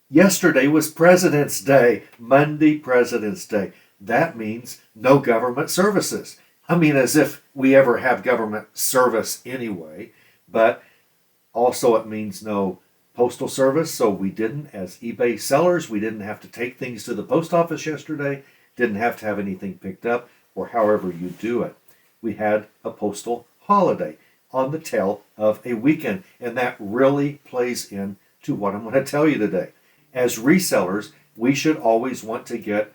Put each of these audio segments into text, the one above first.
Yesterday was President's Day, Monday, President's Day. That means no government services. I mean, as if we ever have government service anyway, but also it means no postal service. So we didn't, as eBay sellers, we didn't have to take things to the post office yesterday, didn't have to have anything picked up, or however you do it. We had a postal holiday on the tail of a weekend, and that really plays into what I'm going to tell you today. As resellers, we should always want to get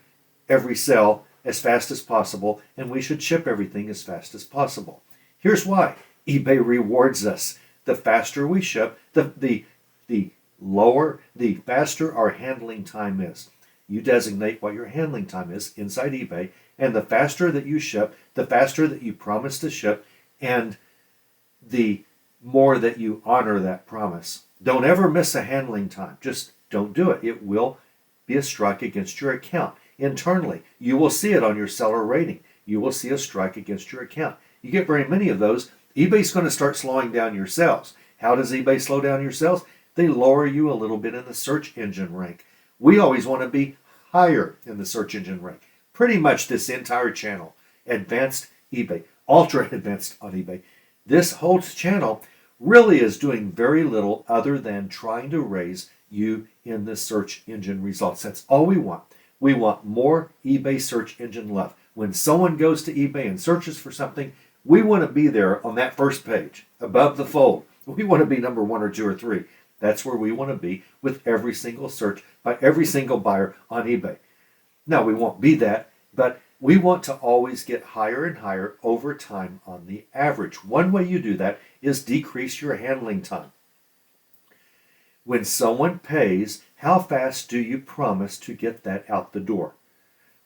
every sale as fast as possible, and we should ship everything as fast as possible. Here's why. eBay rewards us. The faster we ship, the faster our handling time is. You designate what your handling time is inside eBay, and the faster that you ship, the faster that you promise to ship, and the more that you honor that promise. Don't ever miss a handling time. Just don't do it. It will be a strike against your account. Internally, you will see it on your seller rating. You will see a strike against your account. You get very many of those, eBay's going to start slowing down your sales. How does eBay slow down your sales? They lower you a little bit in the search engine rank. We always want to be higher in the search engine rank. Pretty much this entire channel, advanced eBay, ultra advanced on eBay, this whole channel really is doing very little other than trying to raise you in the search engine results. That's all we want. We want more eBay search engine love. When someone goes to eBay and searches for something, we want to be there on that first page, above the fold. We want to be number 1 or 2 or 3. That's where we want to be with every single search by every single buyer on eBay. Now, we won't be that, but we want to always get higher and higher over time on the average. One way you do that is decrease your handling time. When someone pays, how fast do you promise to get that out the door?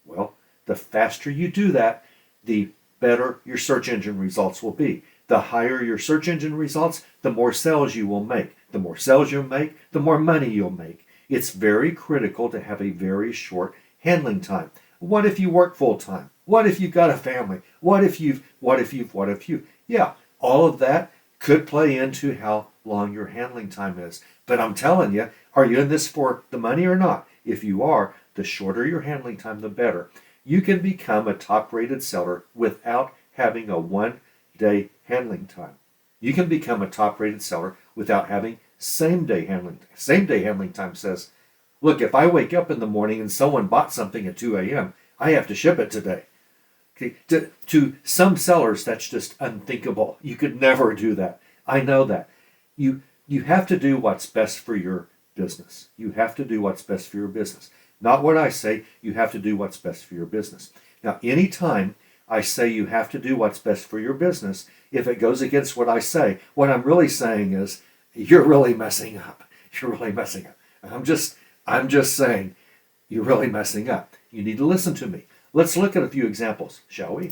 Well, the faster you do that, the better your search engine results will be. The higher your search engine results, the more sales you will make. The more sales you make, the more money you'll make. It's very critical to have a very short handling time. What if you work full time? What if you've got a family? What if you've? Yeah, all of that could play into how long your handling time is. But I'm telling you, are you in this for the money or not? If you are, the shorter your handling time, the better. You can become a top-rated seller without having a 1-day handling time. You can become a top-rated seller without having same-day handling. Same-day handling time says, look, if I wake up in the morning and someone bought something at 2 a.m., I have to ship it today. Okay. To some sellers, that's just unthinkable. You could never do that. I know that. You have to do what's best for your business. You have to do what's best for your business. Not what I say, you have to do what's best for your business. Now, anytime I say you have to do what's best for your business, if it goes against what I say, what I'm really saying is, you're really messing up. You're really messing up. I'm just saying, you're really messing up. You need to listen to me. Let's look at a few examples, shall we?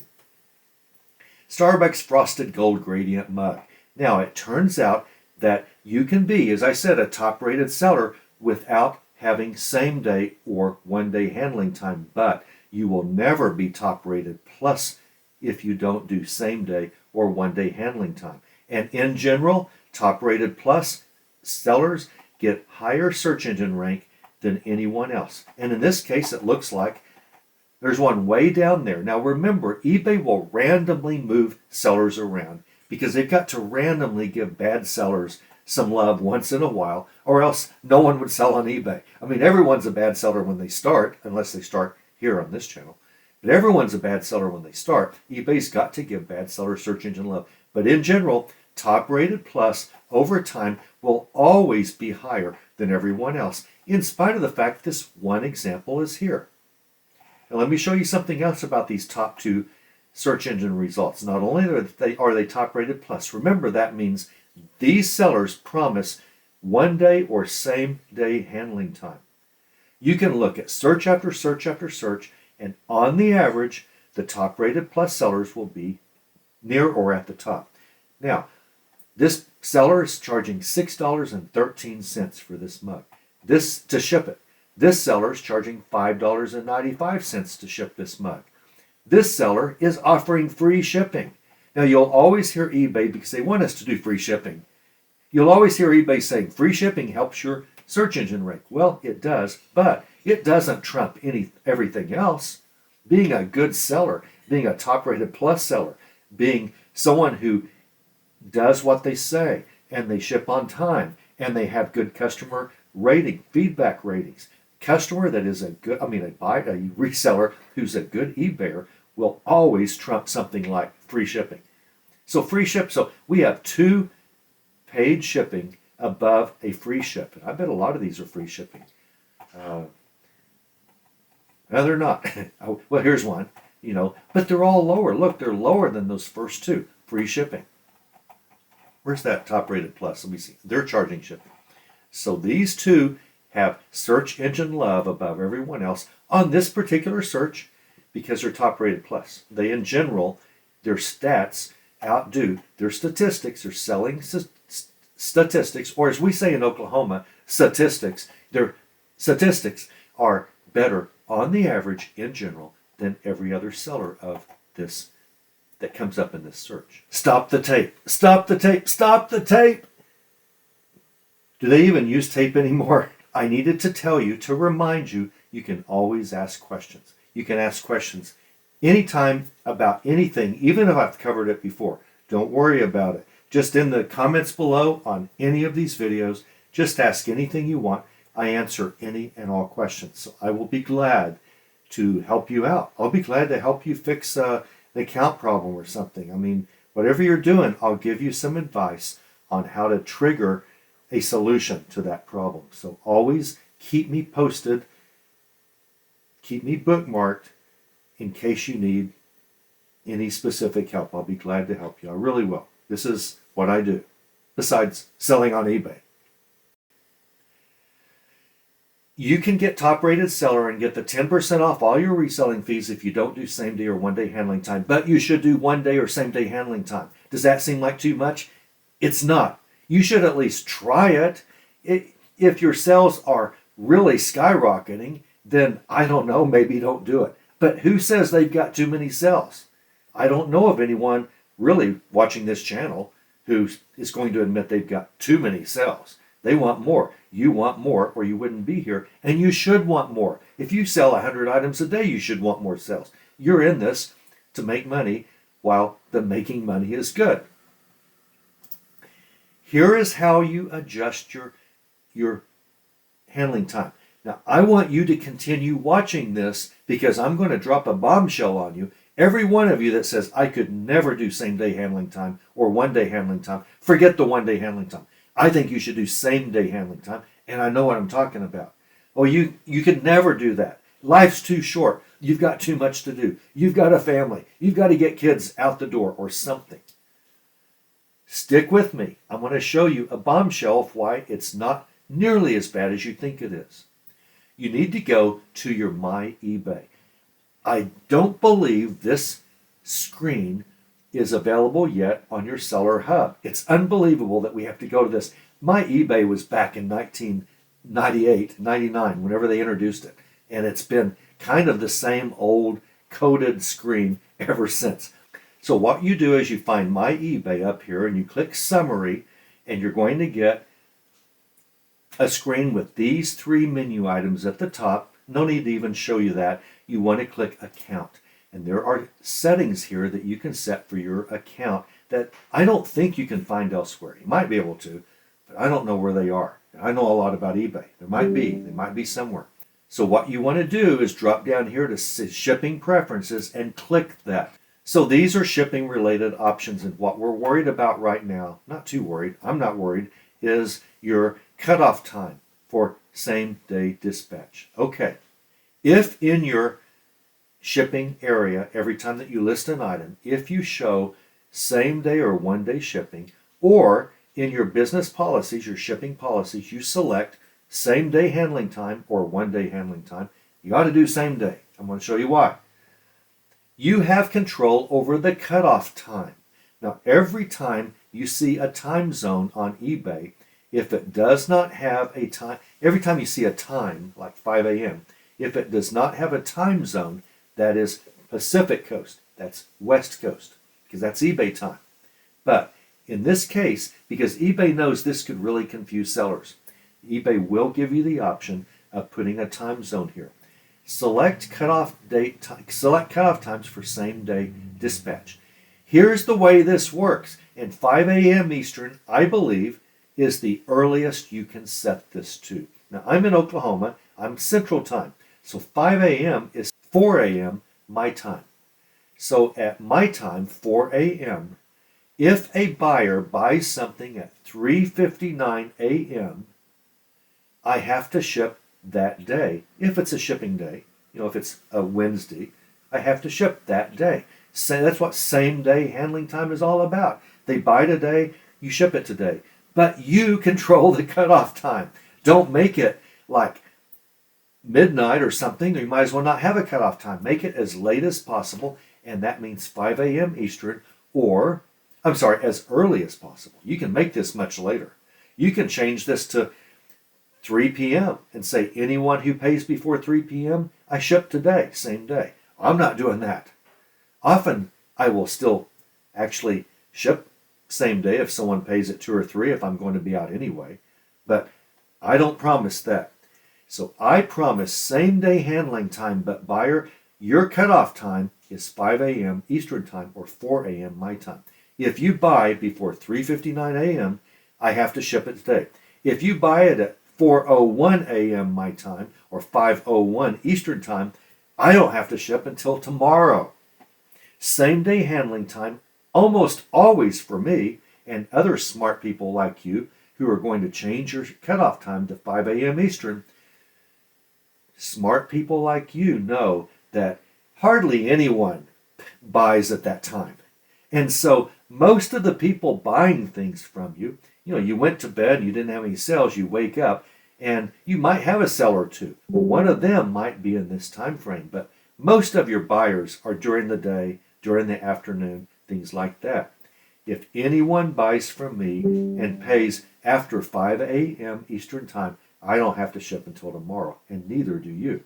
Starbucks Frosted Gold Gradient Mug. Now, it turns out that you can be, as I said, a top-rated seller without having same-day or 1-day handling time, but you will never be top-rated plus if you don't do same-day or 1-day handling time. And in general, top-rated plus sellers get higher search engine rank than anyone else. And in this case, it looks like there's one way down there. Now remember, eBay will randomly move sellers around because they've got to randomly give bad sellers some love once in a while, or else no one would sell on eBay. I mean, everyone's a bad seller when they start, unless they start here on this channel. But everyone's a bad seller when they start. eBay's got to give bad sellers search engine love. But in general, top-rated plus over time will always be higher than everyone else, in spite of the fact this one example is here. Now let me show you something else about these top 2 search engine results. Not only are they top-rated plus, remember that means these sellers promise 1-day or same-day handling time. You can look at search after search after search, and on the average, the top-rated plus sellers will be near or at the top. Now, this seller is charging $6.13 for this mug. This to ship it. This seller is charging $5.95 to ship this mug. This seller is offering free shipping. Now, you'll always hear eBay, because they want us to do free shipping. You'll always hear eBay saying free shipping helps your search engine rank. Well, it does, but it doesn't trump everything else. Being a good seller, being a top-rated plus seller, being someone who does what they say, and they ship on time, and they have good customer rating, feedback ratings. Customer that is a reseller who's a good eBayer will always trump something like free shipping. So we have 2 paid shipping above a free ship. And I bet a lot of these are free shipping. No, they're not. Well, here's one, but they're all lower. Look, they're lower than those first 2, free shipping. Where's that top rated plus? Let me see. They're charging shipping. So these 2 have search engine love above everyone else on this particular search because they're top rated plus. They, in general, their stats outdo their statistics. They're selling statistics, or as we say in Oklahoma, statistics. Their statistics are better on the average in general than every other seller of this that comes up in this search. Stop the tape. Stop the tape. Stop the tape. Do they even use tape anymore? I needed to tell you, to remind you, you can always ask questions. You can ask questions anytime about anything, even if I've covered it before. Don't worry about it. Just in the comments below on any of these videos, just ask anything you want. I answer any and all questions. So I will be glad to help you out. I'll be glad to help you fix an account problem or something. I mean, whatever you're doing, I'll give you some advice on how to trigger a solution to that problem. So always keep me posted, keep me bookmarked in case you need any specific help. I'll be glad to help you. I really will. This is what I do, besides selling on eBay. You can get top-rated seller and get the 10% off all your reselling fees if you don't do same-day or one-day handling time, but you should do one-day or same-day handling time. Does that seem like too much? It's not. You should at least try it. If your sales are really skyrocketing, then I don't know, maybe don't do it. But who says they've got too many sales? I don't know of anyone really watching this channel who is going to admit they've got too many sales. They want more. You want more, or you wouldn't be here. And you should want more. If you sell 100 items a day, you should want more sales. You're in this to make money while the making money is good. Here is how you adjust your handling time. Now, I want you to continue watching this because I'm going to drop a bombshell on you. Every one of you that says, I could never do same-day handling time or one-day handling time, forget the one-day handling time. I think you should do same-day handling time, and I know what I'm talking about. Oh, you could never do that. Life's too short. You've got too much to do. You've got a family. You've got to get kids out the door or something. Stick with me. I'm going to show you a bombshell of why it's not nearly as bad as you think it is. You need to go to your My eBay. I don't believe this screen is available yet on your seller hub. It's unbelievable that we have to go to this. My eBay was back in 1998, 99, whenever they introduced it. And it's been kind of the same old coded screen ever since. So what you do is you find My eBay up here and you click Summary, and you're going to get a screen with these 3 menu items at the top. No need to even show you that. You want to click Account. And there are settings here that you can set for your account that I don't think you can find elsewhere. You might be able to, but I don't know where they are. I know a lot about eBay. They might be somewhere. So what you want to do is drop down here to Shipping Preferences and click that. So these are shipping related options, and what we're worried about right now, not too worried, I'm not worried, is your cutoff time for same-day dispatch. Okay, if in your shipping area, every time that you list an item, if you show same-day or one-day shipping, or in your business policies, your shipping policies, you select same-day handling time or one-day handling time, you ought to do same-day. I'm going to show you why. You have control over the cutoff time. Now, every time you see a time zone on eBay, if it does not have a time, every time you see a time, like 5 a.m., if it does not have a time zone that is Pacific Coast, that's West Coast, because that's eBay time. But in this case, because eBay knows this could really confuse sellers, eBay will give you the option of putting a time zone here. Select cutoff times for same day dispatch. Here's the way this works. And 5 a.m. Eastern, I believe, is the earliest you can set this to. Now, I'm in Oklahoma. I'm Central Time. So 5 a.m. is 4 a.m. my time. So at my time, 4 a.m., if a buyer buys something at 3:59 a.m., I have to ship that day. If it's a shipping day, if it's a Wednesday, I have to ship that day. So that's what same day handling time is all about. They buy today, you ship it today. But you control the cutoff time. Don't make it like midnight or something, or you might as well not have a cutoff time. Make it as late as possible, and that means 5 a.m. Eastern, or, as early as possible. You can make this much later. You can change this to 3 p.m. and say anyone who pays before 3 p.m., I ship today, same day. I'm not doing that. Often I will still actually ship same day if someone pays at 2 or 3 if I'm going to be out anyway. But I don't promise that. So I promise same day handling time, but buyer, your cutoff time is 5 a.m. Eastern time or 4 a.m. my time. If you buy before 3:59 a.m., I have to ship it today. If you buy it at 4:01 a.m. my time or 5:01 Eastern time, I don't have to ship until tomorrow. Same day handling time almost always for me and other smart people like you who are going to change your cutoff time to 5 a.m. Eastern. Smart people like you know that hardly anyone buys at that time. And so most of the people buying things from you, you went to bed and you didn't have any sales, you wake up and you might have a sale or two. Well, one of them might be in this time frame, but most of your buyers are during the day, during the afternoon, things like that. If anyone buys from me and pays after 5 a.m. Eastern time, I don't have to ship until tomorrow, and neither do you.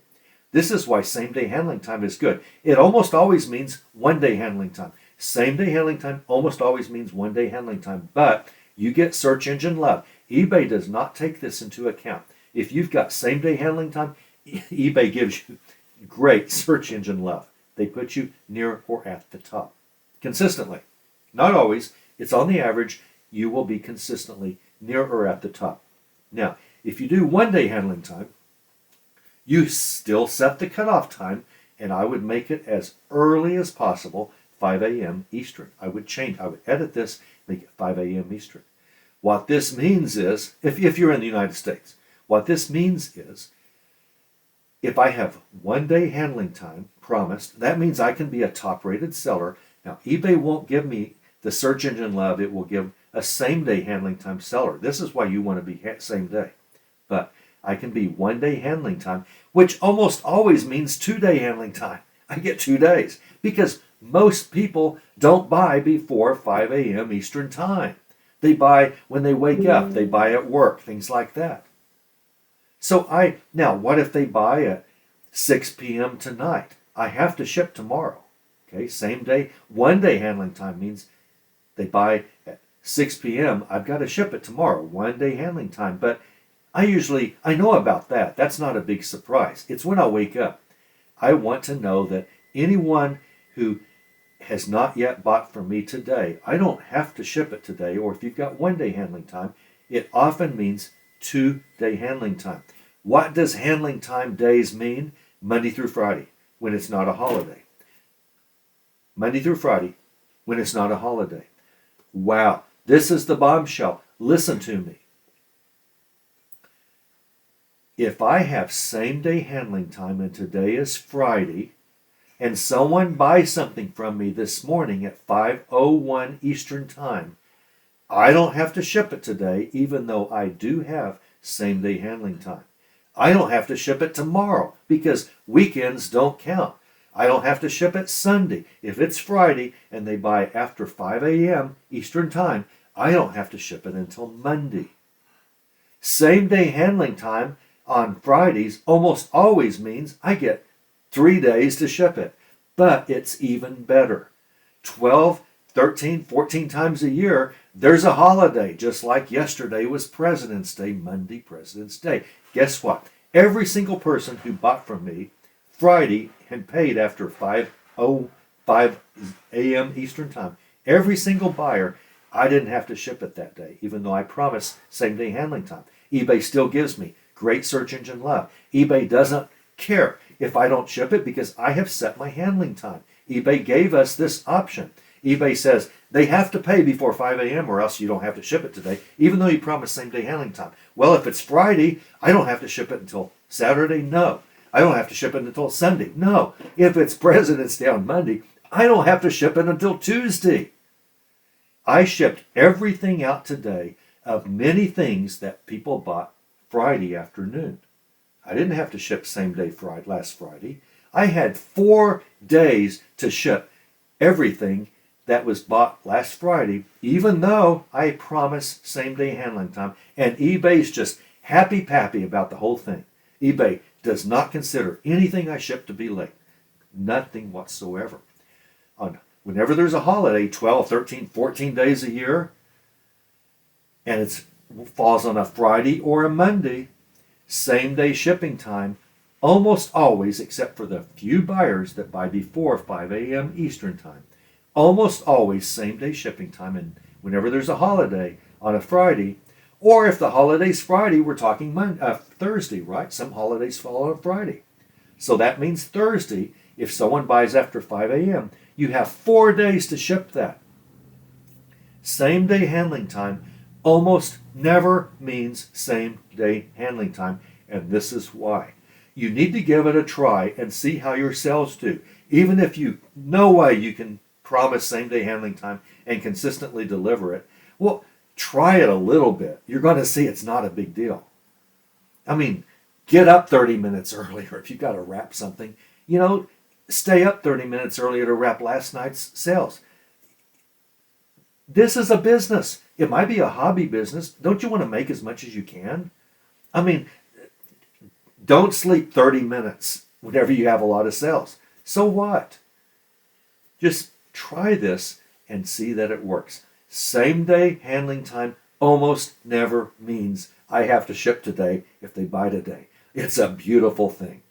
This is why same-day handling time is good. It almost always means one-day handling time. Same-day handling time almost always means one-day handling time, but you get search engine love. eBay does not take this into account. If you've got same-day handling time, eBay gives you great search engine love. They put you near or at the top. Consistently. Not always. It's on the average. You will be consistently near or at the top. Now, if you do one-day handling time, you still set the cutoff time, and I would make it as early as possible, 5 a.m. Eastern. I would edit this, make it 5 a.m. Eastern. What this means is, if you're in the United States, what this means is, if I have one-day handling time promised, that means I can be a top-rated seller. Now, eBay won't give me the search engine love. It will give a same-day handling time seller. This is why you want to be same day. But I can be one-day handling time, which almost always means two-day handling time. I get 2 days because most people don't buy before 5 a.m. Eastern time. They buy when they wake up. They buy at work, things like that. So now what if they buy at 6 p.m. tonight? I have to ship tomorrow. Okay, same day. One-day handling time means they buy at 6 p.m. I've got to ship it tomorrow. One-day handling time. But I know about that. That's not a big surprise. It's when I wake up. I want to know that anyone who has not yet bought from me today, I don't have to ship it today. Or if you've got one-day handling time, it often means 2-day handling time. What does handling time days mean? Monday through Friday, when it's not a holiday. Monday through Friday, when it's not a holiday. Wow, this is the bombshell. Listen to me. If I have same-day handling time and today is Friday, and someone buys something from me this morning at 5:01 Eastern time, I don't have to ship it today, even though I do have same-day handling time. I don't have to ship it tomorrow because weekends don't count. I don't have to ship it Sunday. If it's Friday and they buy after 5 a.m. Eastern time, I don't have to ship it until Monday. Same-day handling time on Fridays almost always means I get 3 days to ship it. But it's even better. 12 13, 14 times a year, there's a holiday, just like yesterday was President's Day, Monday, President's Day. Guess what? Every single person who bought from me Friday and paid after 5:05 a.m. Eastern Time, every single buyer, I didn't have to ship it that day, even though I promised same-day handling time. eBay still gives me great search engine love. eBay doesn't care if I don't ship it because I have set my handling time. eBay gave us this option. eBay says they have to pay before 5 a.m. or else you don't have to ship it today, even though you promised same-day handling time. Well, if it's Friday, I don't have to ship it until Saturday? No. I don't have to ship it until Sunday? No. If it's President's Day on Monday, I don't have to ship it until Tuesday. I shipped everything out today of many things that people bought Friday afternoon. I didn't have to ship same day last Friday. I had 4 days to ship everything that was bought last Friday, even though I promised same-day handling time. And eBay's just happy-pappy about the whole thing. eBay does not consider anything I ship to be late. Nothing whatsoever. Whenever there's a holiday, 12, 13, 14 days a year, and it falls on a Friday or a Monday, same-day shipping time, almost always, except for the few buyers that buy before 5 a.m. Eastern Time, almost always same-day shipping time. And whenever there's a holiday on a Friday, or if the holiday's Friday, we're talking Thursday, right? Some holidays fall on a Friday. So that means Thursday, if someone buys after 5 a.m., you have 4 days to ship that. Same-day handling time almost never means same-day handling time, and this is why. You need to give it a try and see how your sales do. Even if you no way you can promise same-day handling time and consistently deliver it, well, try it a little bit. You're going to see it's not a big deal. I mean, get up 30 minutes earlier if you've got to wrap something. Stay up 30 minutes earlier to wrap last night's sales. This is a business. It might be a hobby business. Don't you want to make as much as you can? I mean, don't sleep 30 minutes whenever you have a lot of sales. So what? Just try this and see that it works. Same-day handling time almost never means I have to ship today if they buy today. It's a beautiful thing.